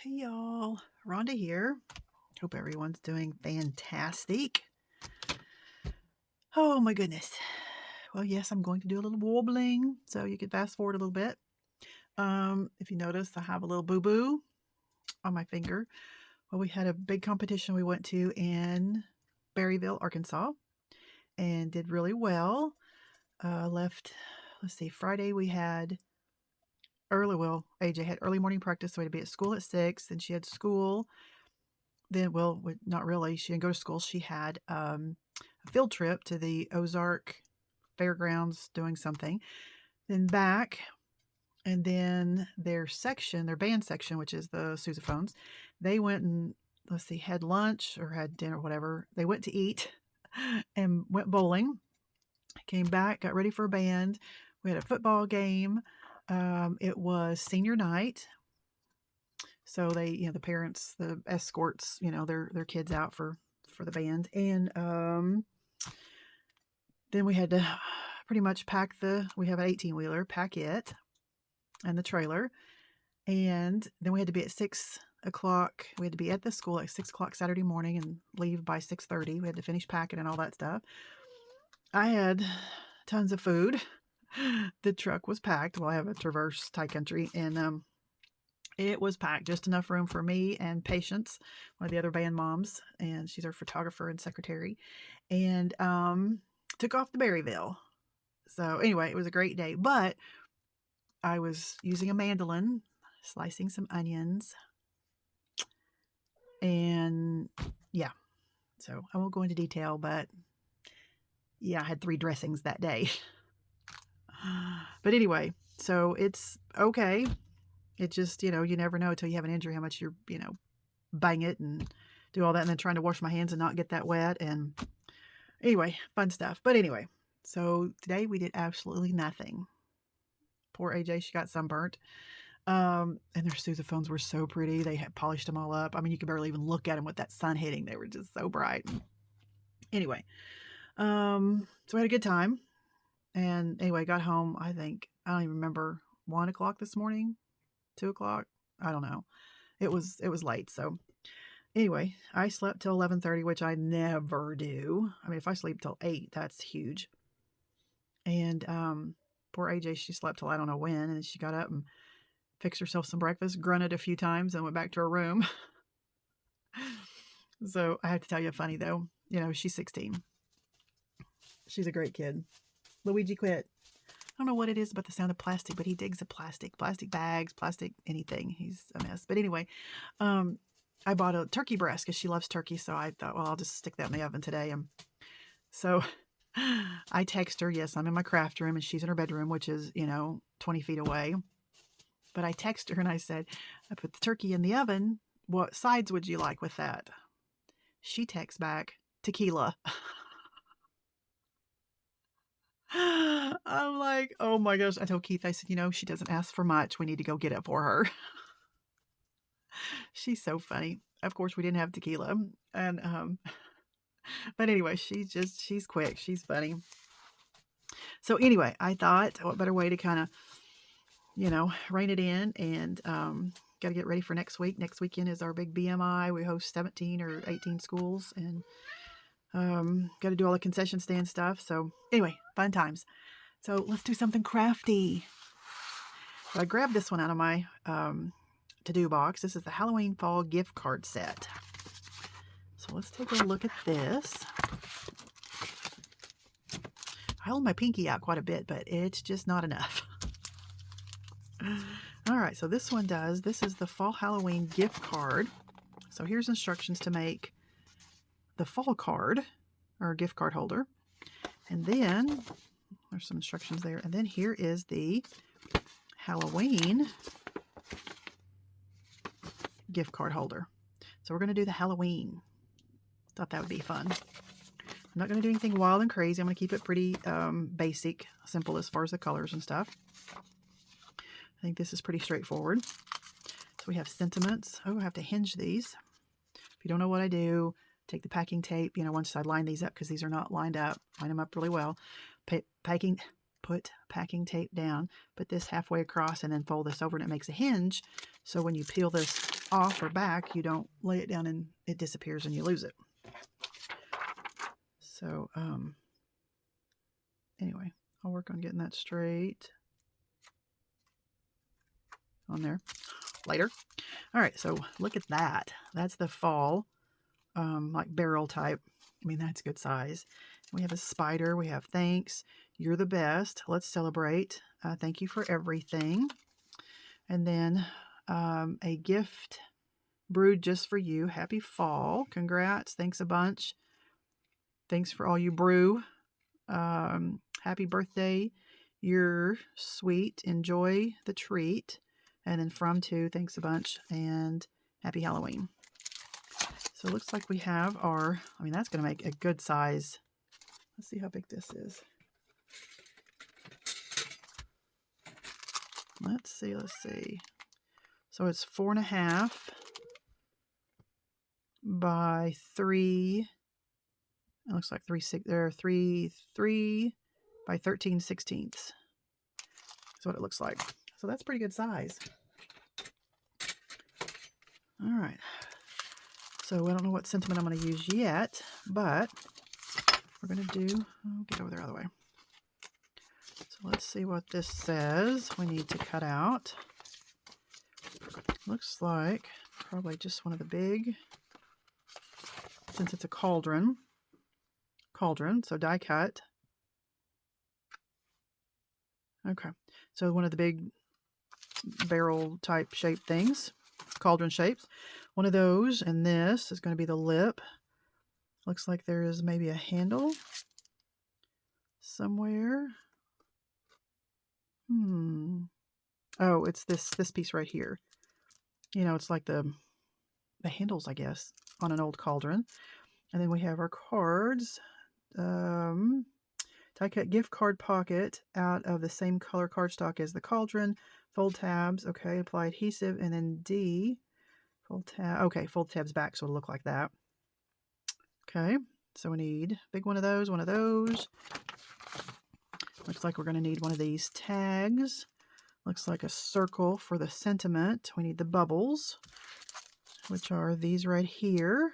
Hey y'all, Rhonda here. Hope everyone's doing fantastic. Oh my goodness. Well, yes, I'm going to do a little wobbling, so you could fast forward a little bit. If you notice, I have a little boo-boo on my finger. Well, we had a big competition we went to in Berryville, Arkansas, and did really well. Left, let's see, Friday we had AJ had early morning practice, so we had to be at school at 6, and she had school. Then, well, not really. She didn't go to school. She had a field trip to the Ozark Fairgrounds doing something. Then back, and then their band section, which is the sousaphones, they went and, let's see, had lunch or had dinner, whatever. They went to eat and went bowling. Came back, got ready for a band. We had a football game. It was senior night. So they, the parents, the escorts, their kids out for the band. And then we had to pretty much we have an 18-wheeler, pack it and the trailer. And then we had to be at 6 o'clock. We had to be at the school at 6 o'clock Saturday morning and leave by 6:30. We had to finish packing and all that stuff. I had tons of food. The truck was packed. Well, I have a Traverse Thai Country, and it was packed, just enough room for me and Patience, one of the other band moms, and she's our photographer and secretary, and took off to Berryville. So anyway, it was a great day, but I was using a mandolin, slicing some onions, and yeah, so I won't go into detail, but yeah, I had 3 dressings that day. But anyway, so it's okay. It just, you never know until you have an injury how much you're, bang it and do all that, and then trying to wash my hands and not get that wet. And anyway, fun stuff. But anyway, so today we did absolutely nothing. Poor AJ, she got sunburnt. And their sousaphones were so pretty. They had polished them all up. I mean, you could barely even look at them with that sun hitting. They were just so bright. Anyway, so we had a good time. And anyway, got home, I don't even remember, 1 o'clock this morning, 2 o'clock. I don't know. It was late. So anyway, I slept till 11:30, which I never do. I mean, if I sleep till 8, that's huge. And poor AJ, she slept till I don't know when, and then she got up and fixed herself some breakfast, grunted a few times, and went back to her room. So I have to tell you, funny though, she's 16. She's a great kid. Luigi quit. I don't know what it is about the sound of plastic, but he digs the plastic bags, plastic anything. He's a mess. But anyway, I bought a turkey breast because she loves turkey. So I thought, well, I'll just stick that in the oven today. And so I text her, yes, I'm in my craft room and she's in her bedroom, which is, 20 feet away. But I text her and I said, I put the turkey in the oven. What sides would you like with that? She texts back, tequila. I'm like, oh my gosh. I told Keith, I said, she doesn't ask for much. We need to go get it for her. She's so funny. Of course, we didn't have tequila. And, but anyway, she's quick. She's funny. So anyway, I thought, what better way to kind of, rein it in and, got to get ready for next week. Next weekend is our big BMI. We host 17 or 18 schools and, got to do all the concession stand stuff. So anyway, fun times. So let's do something crafty. So I grabbed this one out of my to-do box. This is the Halloween Fall gift card set. So let's take a look at this. I hold my pinky out quite a bit, but it's just not enough. All right, so this is the Fall Halloween gift card. So here's instructions to make the fall card or gift card holder. And then there's some instructions there. And then here is the Halloween gift card holder. So we're going to do the Halloween. Thought that would be fun. I'm not going to do anything wild and crazy. I'm going to keep it pretty basic, simple as far as the colors and stuff. I think this is pretty straightforward. So we have sentiments. Oh, I have to hinge these. If you don't know what I do, take the packing tape. Once I line these up, because these are not lined up, line them up really well. Put packing tape down, put this halfway across, and then fold this over, and it makes a hinge. So when you peel this off or back, you don't lay it down and it disappears and you lose it. So, anyway, I'll work on getting that straight on there later. All right, so look at that. That's the fall, like barrel type. I mean, that's good size. We have a spider. We have thanks. You're the best. Let's celebrate. Thank you for everything. And then a gift brewed just for you. Happy fall. Congrats. Thanks a bunch. Thanks for all you brew. Happy birthday. You're sweet. Enjoy the treat. And then from to, thanks a bunch. And happy Halloween. So it looks like we have our, I mean, that's going to make a good size. Let's see how big this is. Let's see. So it's 4.5 by 3. It looks like 3 by 13/16. That's what it looks like. So that's pretty good size. All right. So I don't know what sentiment I'm going to use yet, but we're going to do, I'll get over there out of the way. So let's see what this says. We need to cut out. Looks like probably just one of the big, since it's a cauldron, so die cut. Okay, so one of the big barrel type shape things, cauldron shapes. One of those, and this is going to be the lip. Looks like there is maybe a handle somewhere. Oh, it's this piece right here. You know, it's like the handles, I guess, on an old cauldron. And then we have our cards. Die cut gift card pocket out of the same color cardstock as the cauldron. Fold tabs. Okay, apply adhesive, and then D. Fold tab. Okay, fold tabs back so it'll look like that. Okay, so we need a big one of those, one of those. Looks like we're going to need one of these tags. Looks like a circle for the sentiment. We need the bubbles, which are these right here.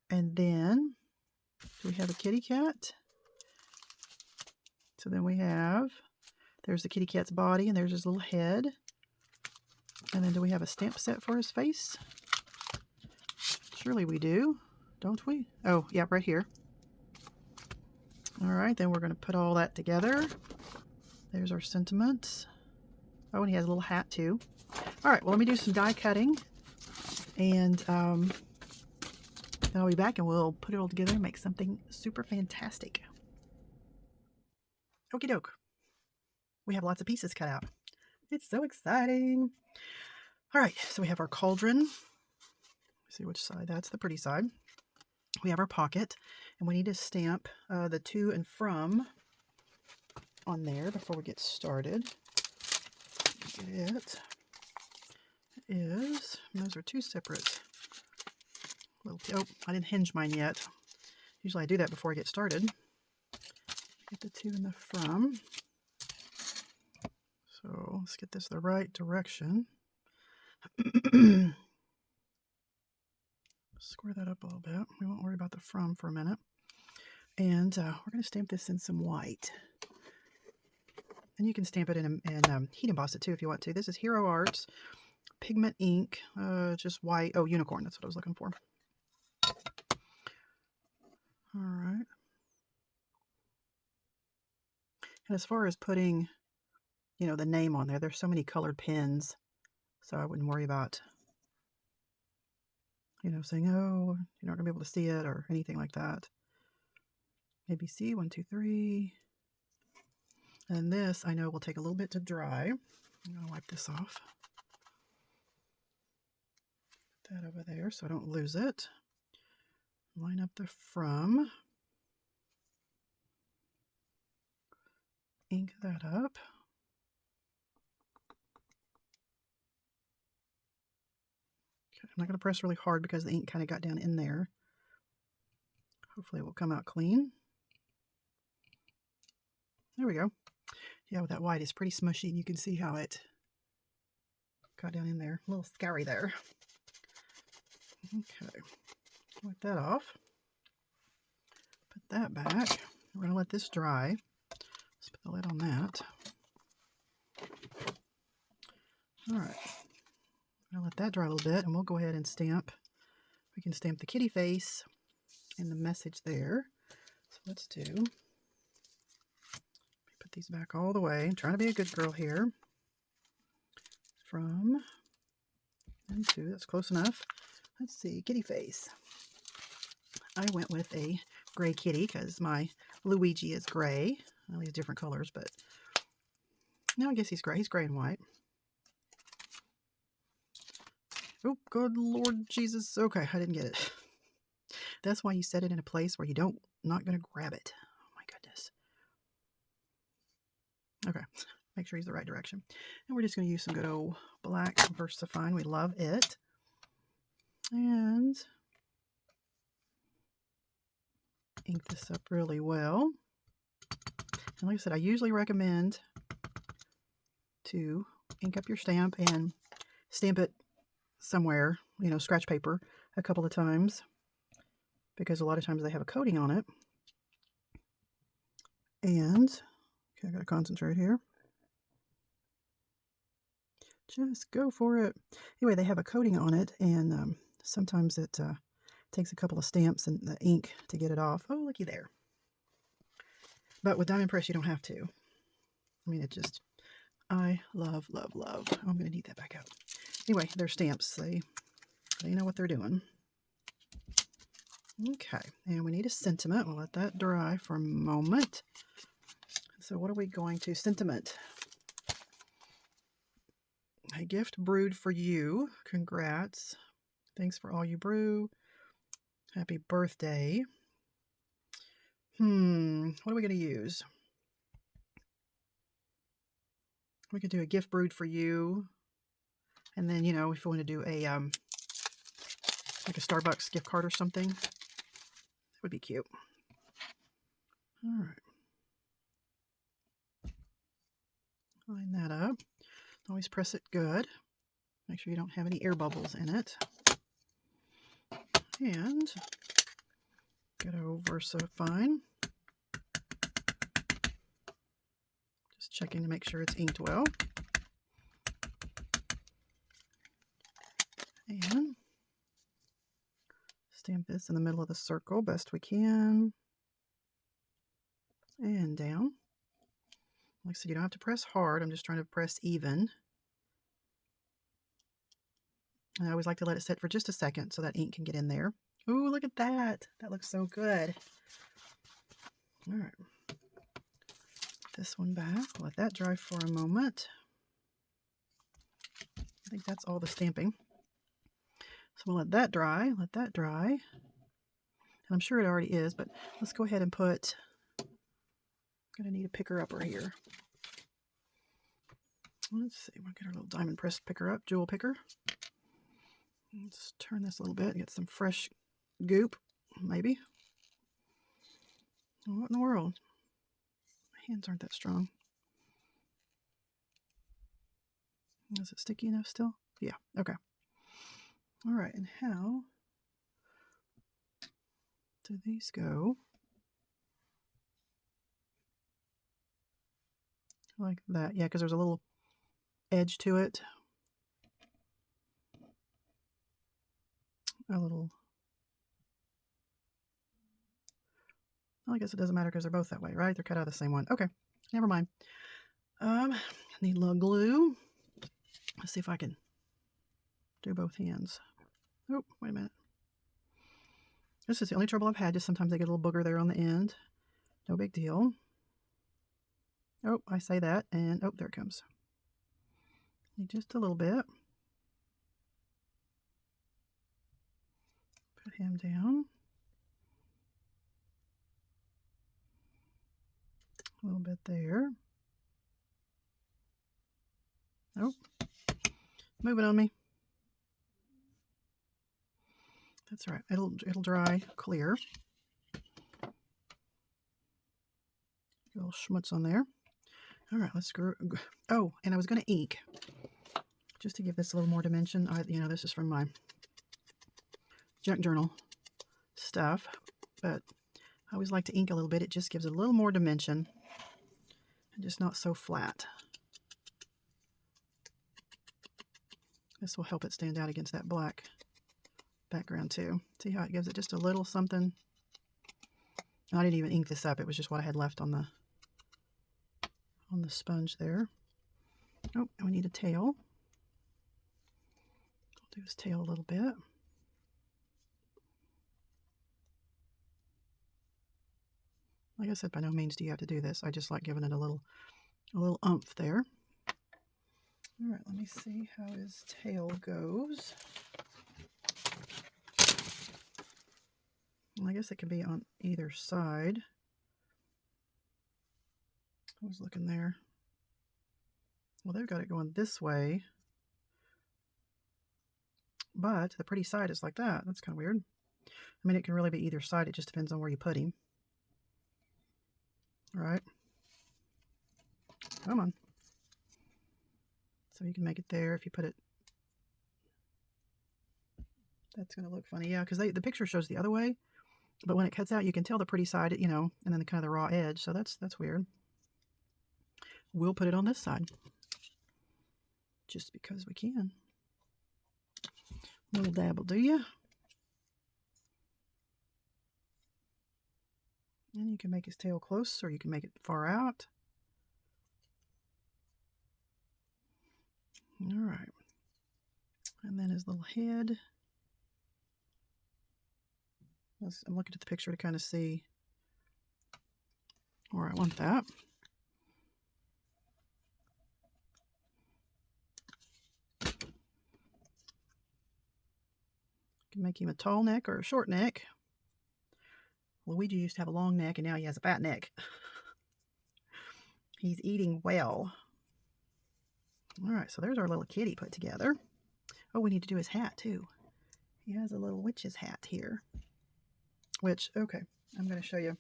And then, do we have a kitty cat? So then we have, there's the kitty cat's body, and there's his little head. And then do we have a stamp set for his face? Surely we do, don't we? Oh, yeah, right here. All right, then we're going to put all that together. There's our sentiments. Oh, and he has a little hat too. All right, well, let me do some die cutting. And then I'll be back and we'll put it all together and make something super fantastic. Okie doke. We have lots of pieces cut out. It's so exciting. All right, so we have our cauldron. Let's see which side. That's the pretty side. We have our pocket, and we need to stamp the to and from on there before we get started. It is, those are two separate little, oh, I didn't hinge mine yet. Usually I do that before I get started. Get the to and the from. So let's get this the right direction. Square that up a little bit. We won't worry about the from for a minute. And we're going to stamp this in some white. And you can stamp it in heat emboss it too if you want to. This is Hero Arts pigment ink, just white. Oh, unicorn. That's what I was looking for. All right. And as far as putting, you know, the name on there, there's so many colored pens, so I wouldn't worry about, you know, saying, oh, you're not going to be able to see it or anything like that. ABC, 1, 2, 3. And this, I know, will take a little bit to dry. I'm going to wipe this off. Put that over there so I don't lose it. Line up the from. Ink that up. Okay, I'm not going to press really hard because the ink kind of got down in there. Hopefully it will come out clean. There we go. Yeah, with that white, it's pretty smushy, and you can see how it got down in there. A little scary there. Okay. Wipe that off. Put that back. We're going to let this dry. Let's put the lid on that. All right. I'm going to let that dry a little bit, and we'll go ahead and stamp. We can stamp the kitty face and the message there. So let's do. Let me put these back all the way. I'm trying to be a good girl here. From and to, that's close enough. Let's see, kitty face. I went with a gray kitty because my Luigi is gray. Well, he's different colors, but no, I guess he's gray. He's gray and white. Oh, good Lord Jesus. Okay, I didn't get it. That's why you set it in a place where you not going to grab it. Oh my goodness. Okay, make sure he's the right direction. And we're just going to use some good old black VersaFine. We love it. And ink this up really well. And like I said, I usually recommend to ink up your stamp and stamp it somewhere, you know, scratch paper a couple of times, because a lot of times they have a coating on it. And, okay, I gotta concentrate here. Just go for it. Anyway, they have a coating on it, and sometimes it takes a couple of stamps and the ink to get it off. Oh, looky there. But with Diamond Press, you don't have to. I mean, it just, I love, love, love. Oh, I'm going to need that back out. Anyway, they're stamps. They know what they're doing. Okay, and we need a sentiment. We'll let that dry for a moment. So what are we going to sentiment? A gift brewed for you. Congrats. Thanks for all you brew. Happy birthday. What are we going to use? We could do a gift brewed for you. And then, you know, if we want to do a like a Starbucks gift card or something, that would be cute. All right. Line that up. Always press it good. Make sure you don't have any air bubbles in it. And get over VersaFine. Just checking to make sure it's inked well. And stamp this in the middle of the circle best we can. And down. Like I said, you don't have to press hard. I'm just trying to press even. And I always like to let it sit for just a second so that ink can get in there. Ooh, look at that. That looks so good. All right. This one back. Let that dry for a moment. I think that's all the stamping. So we'll let that dry. Let that dry. And I'm sure it already is, but let's go ahead and put, I'm going to need a picker upper here. Let's see, we'll get our little Diamond Press picker up, jewel picker. Let's turn this a little bit, get some fresh goop, maybe. What in the world? My hands aren't that strong. Is it sticky enough still? Yeah, okay. All right, and how do these go? Like that, yeah, because there's a little edge to it. A little, well, I guess it doesn't matter because they're both that way, right? They're cut out of the same one. Okay, never mind. I need a little glue. Let's see if I can do both hands. Oh, wait a minute. This is the only trouble I've had. Just sometimes I get a little booger there on the end. No big deal. Oh, I say that, and oh, there it comes. Need just a little bit. Put him down. A little bit there. Oh, moving on me. That's all right. It'll dry clear. A little schmutz on there. All right, let's screw. Oh, and I was going to ink. just to give this a little more dimension. You know, this is from my junk journal stuff, but I always like to ink a little bit. It just gives it a little more dimension and just not so flat. This will help it stand out against that black background too. See how it gives it just a little something? I didn't even ink this up. It was just what I had left on the sponge there. Oh, and we need a tail. I'll do his tail a little bit. Like I said, by no means do you have to do this. I just like giving it a little oomph there. All right, let me see how his tail goes. I guess it can be on either side. I was looking there. Well, they've got it going this way, but the pretty side is like that. That's kind of weird. I mean, it can really be either side. It just depends on where you put him. All right. Come on. So you can make it there if you put it. That's going to look funny. Yeah, because the picture shows the other way, but when it cuts out, you can tell the pretty side, you know, and then kind of the raw edge. So that's weird. We'll put it on this side just because we can. Little dabble, do you? And you can make his tail close, or you can make it far out. All right. And then his little head. I'm looking at the picture to kind of see where I want that. You can make him a tall neck or a short neck. Luigi used to have a long neck, and now he has a fat neck. He's eating well. All right, so there's our little kitty put together. Oh, we need to do his hat, too. He has a little witch's hat here. Which, okay, I'm going to show you.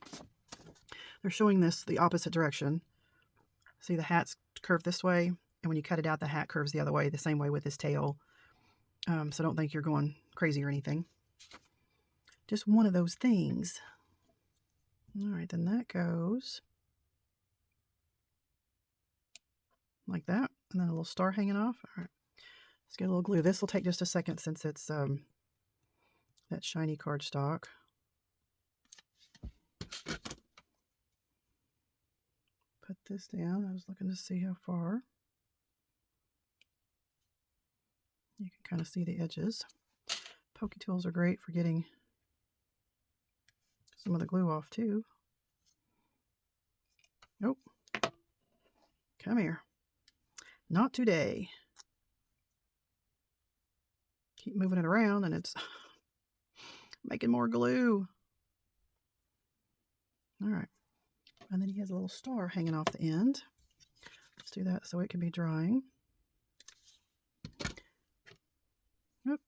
They're showing this the opposite direction. See, the hat's curved this way, and when you cut it out, the hat curves the other way, the same way with his tail. So don't think you're going crazy or anything. Just one of those things. All right, then that goes like that, and then a little star hanging off. All right, let's get a little glue. This will take just a second since it's that shiny cardstock. Put this down. I was looking to see how far. You can kind of see the edges. Pokey tools are great for getting some of the glue off too. Nope. Come here. Not today. Keep moving it around and it's making more glue. All right. And then he has a little star hanging off the end. Let's do that so it can be drying. Yep.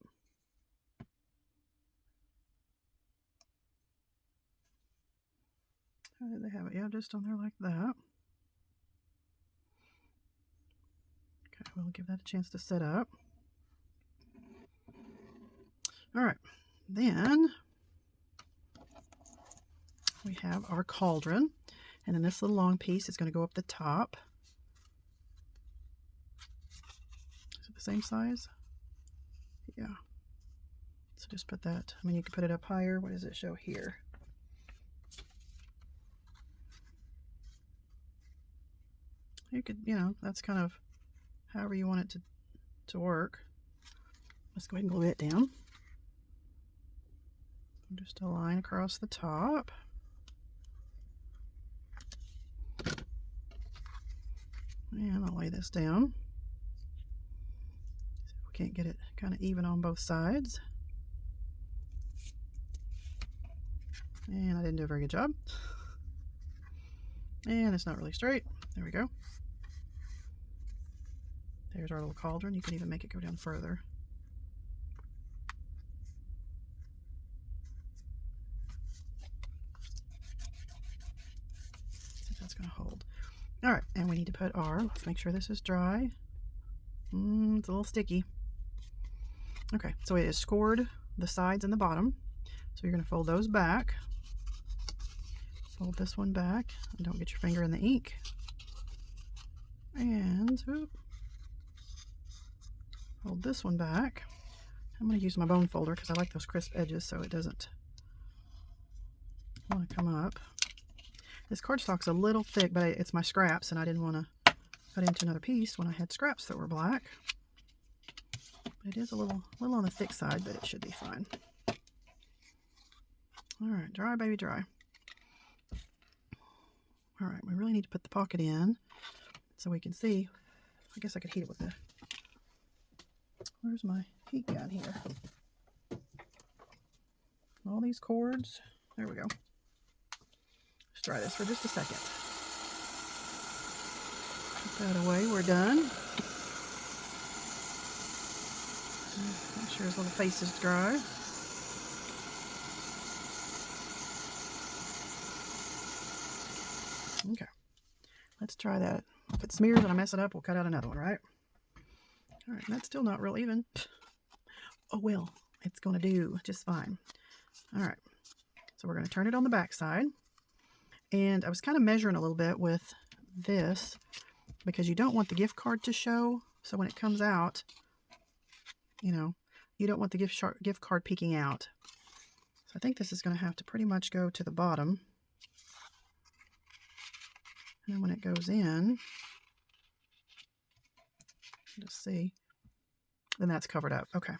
How did they have it? Yeah, just on there like that. Okay, we'll give that a chance to set up. All right, then we have our cauldron, and then this little long piece is going to go up the top. Is it the same size? Yeah. So just put that. I mean, you can put it up higher. What does it show here? You could, you know, that's kind of however you want it to work. Let's go ahead and glue it down. Just a line across the top. And I'll lay this down. See if we can't get it kind of even on both sides. And I didn't do a very good job. And it's not really straight. There we go. There's our little cauldron. You can even make it go down further. See if that's going to hold. All right, and we need to put our, let's make sure this is dry. It's a little sticky. Okay, so it is scored the sides and the bottom. So you're going to fold those back. Fold this one back. And don't get your finger in the ink. And fold this one back. I'm going to use my bone folder because I like those crisp edges so it doesn't want to come up. This cardstock's a little thick, but it's my scraps, and I didn't want to cut into another piece when I had scraps that were black. It is a little on the thick side, but it should be fine. All right, dry, baby, dry. All right, we really need to put the pocket in so we can see. I guess I could heat it with the... Where's my heat gun here? All these cords. There we go. Let's try this for just a second. Put that away. We're done. Make sure his little face is dry. Okay. Let's try that. If it smears and I mess it up, we'll cut out another one, right? All right. That's still not real even. Oh, well. It's going to do just fine. All right. So we're going to turn it on the back side. And I was kind of measuring a little bit with this because you don't want the gift card to show. So when it comes out, you know, you don't want the gift card peeking out. So I think this is going to have to pretty much go to the bottom. And then when it goes in, just see, then that's covered up. Okay.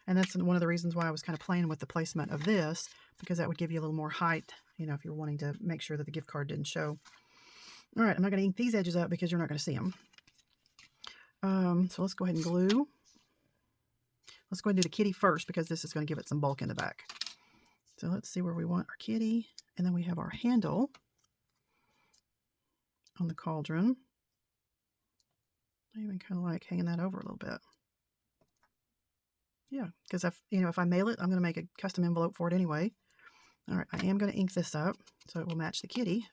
And that's one of the reasons why I was kind of playing with the placement of this, because that would give you a little more height, you know, if you're wanting to make sure that the gift card didn't show. All right, I'm not going to ink these edges up because you're not going to see them. So let's go ahead and glue. Let's go ahead and do the kitty first because this is going to give it some bulk in the back. So let's see where we want our kitty. And then we have our handle on the cauldron. I even kind of like hanging that over a little bit. Yeah, because if I mail it, I'm going to make a custom envelope for it anyway. All right, I am going to ink this up so it will match the kitty.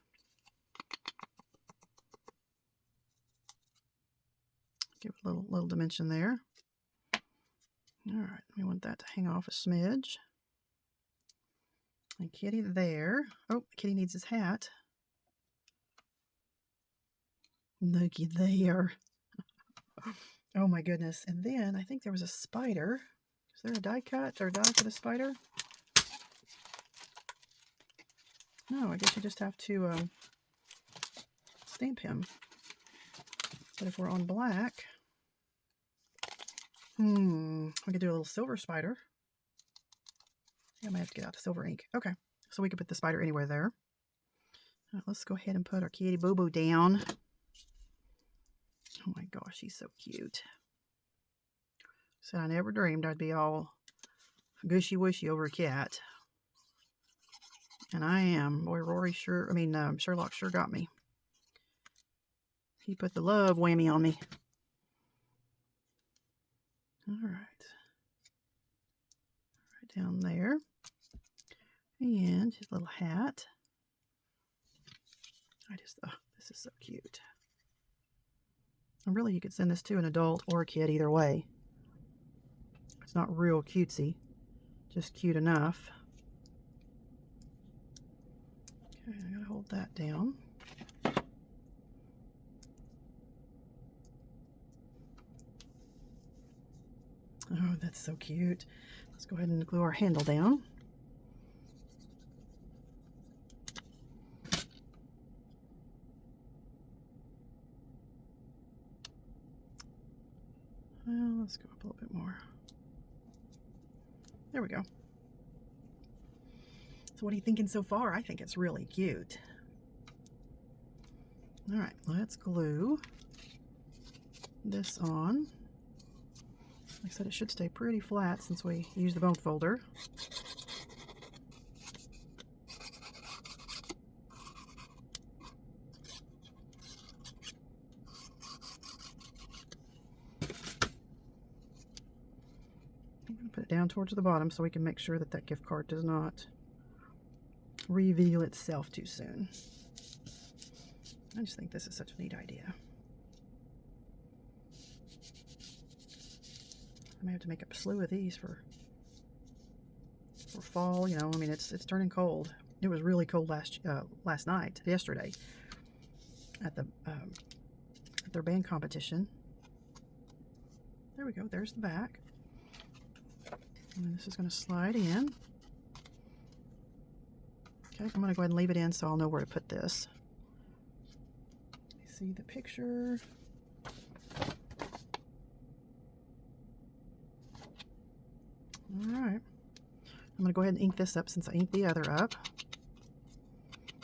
Give it a little dimension there. All right, we want that to hang off a smidge. And kitty there. Oh, kitty needs his hat. Looky there. Oh my goodness. And then I think there was a spider. Is there a die cut or die for the spider? No, I guess you just have to stamp him. But if we're on black, we could do a little silver spider. I might have to get out the silver ink. Okay, so we could put the spider anywhere there. All right, let's go ahead and put our kitty Boo Boo down. Oh my gosh, he's so cute. Said I never dreamed I'd be all gushy-wushy over a cat. And I am. Boy, Sherlock sure got me. He put the love whammy on me. All right. Right down there. And his little hat. This is so cute. And really, you could send this to an adult or a kid either way. It's not real cutesy, just cute enough. Okay, I gotta hold that down. Oh, that's so cute. Let's go ahead and glue our handle down. Well, let's go up a little bit more. There we go. So what are you thinking so far? I think it's really cute. All right, let's glue this on. Like I said, it should stay pretty flat since we use the bone folder. I'm going to put it down towards the bottom so we can make sure that that gift card does not reveal itself too soon. I just think this is such a neat idea. I may have to make up a slew of these for fall. You know, I mean, it's turning cold. It was really cold last night, yesterday, at their band competition. There we go. There's the back. And then this is going to slide in. Okay, I'm going to go ahead and leave it in so I'll know where to put this. See the picture. All right. I'm going to go ahead and ink this up since I inked the other up.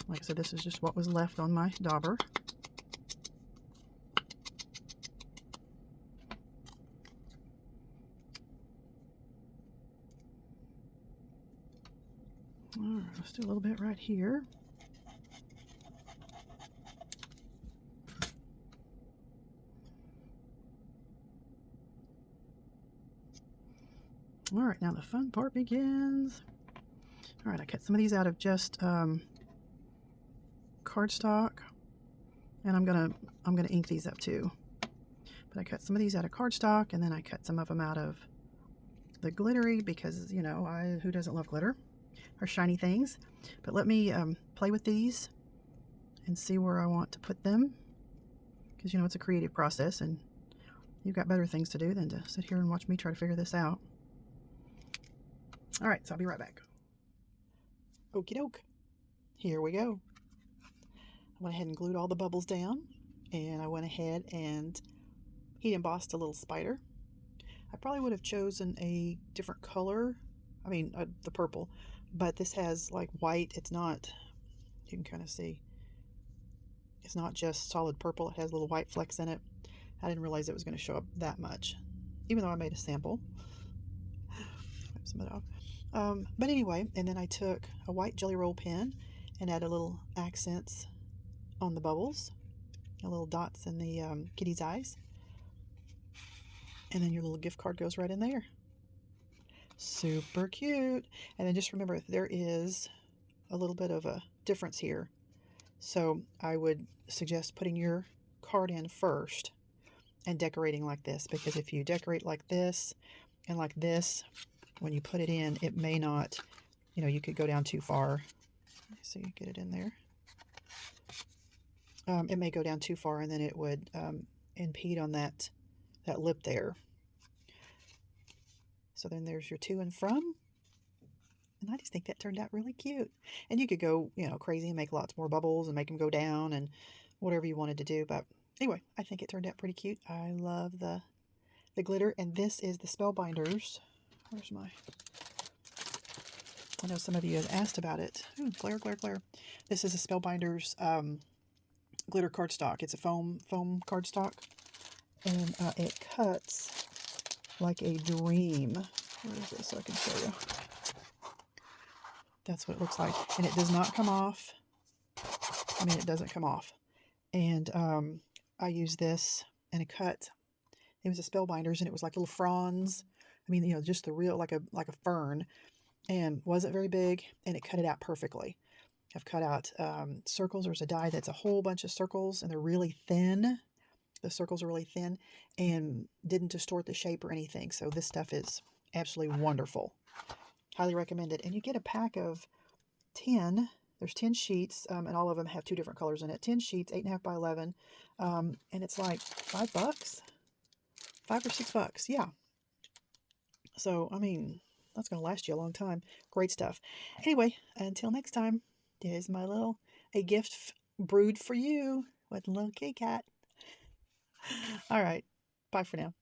Like I said, this is just what was left on my dauber. All right, let's do a little bit right here. All right, now the fun part begins. All right, I cut some of these out of just cardstock, and I'm gonna ink these up too. But I cut some of these out of cardstock, and then I cut some of them out of the glittery because, you know, who doesn't love glitter or shiny things? But let me play with these and see where I want to put them, because, you know, it's a creative process and you've got better things to do than to sit here and watch me try to figure this out. All right, so I'll be right back. Okie doke. Here we go. I went ahead and glued all the bubbles down, and I went ahead and heat embossed a little spider. I probably would have chosen a different color, I mean the purple, but this has like white. It's not, you can kind of see, it's not just solid purple. It has little white flecks in it. I didn't realize it was going to show up that much, even though I made a sample. Wipe some of it off. But anyway, and then I took a white Jelly Roll pen and added little accents on the bubbles, little dots in the kitty's eyes, and then your little gift card goes right in there. Super cute. And then just remember, there is a little bit of a difference here, so I would suggest putting your card in first and decorating like this, because if you decorate like this and like this, when you put it in, it may not, you know, you could go down too far. So you get it in there. It may go down too far, and then it would impede on that lip there. So then there's your to and from. And I just think that turned out really cute. And you could go, you know, crazy and make lots more bubbles and make them go down and whatever you wanted to do. But anyway, I think it turned out pretty cute. I love the glitter. And this is the Spellbinders. Where's my... I know some of you have asked about it. Ooh, glare, glare, glare. This is a Spellbinders glitter cardstock. It's a foam cardstock. And it cuts like a dream. Where is this so I can show you? That's what it looks like. And it does not come off. I mean, it doesn't come off. And I used this and it cut. It was a Spellbinders, and it was like little fronds. I mean, you know, just the real, like a fern, and wasn't very big, and it cut it out perfectly. I've cut out circles. There's a die that's a whole bunch of circles, and they're really thin. The circles are really thin and didn't distort the shape or anything. So this stuff is absolutely wonderful. Highly recommend it. And you get a pack of 10. There's 10 sheets, and all of them have 2 different colors in it. 10 sheets, 8.5 by 11, and it's like $5, $5 or $6. Yeah. So, I mean, that's going to last you a long time. Great stuff. Anyway, until next time, there's my a gift brewed for you with a little kitty cat. All right. Bye for now.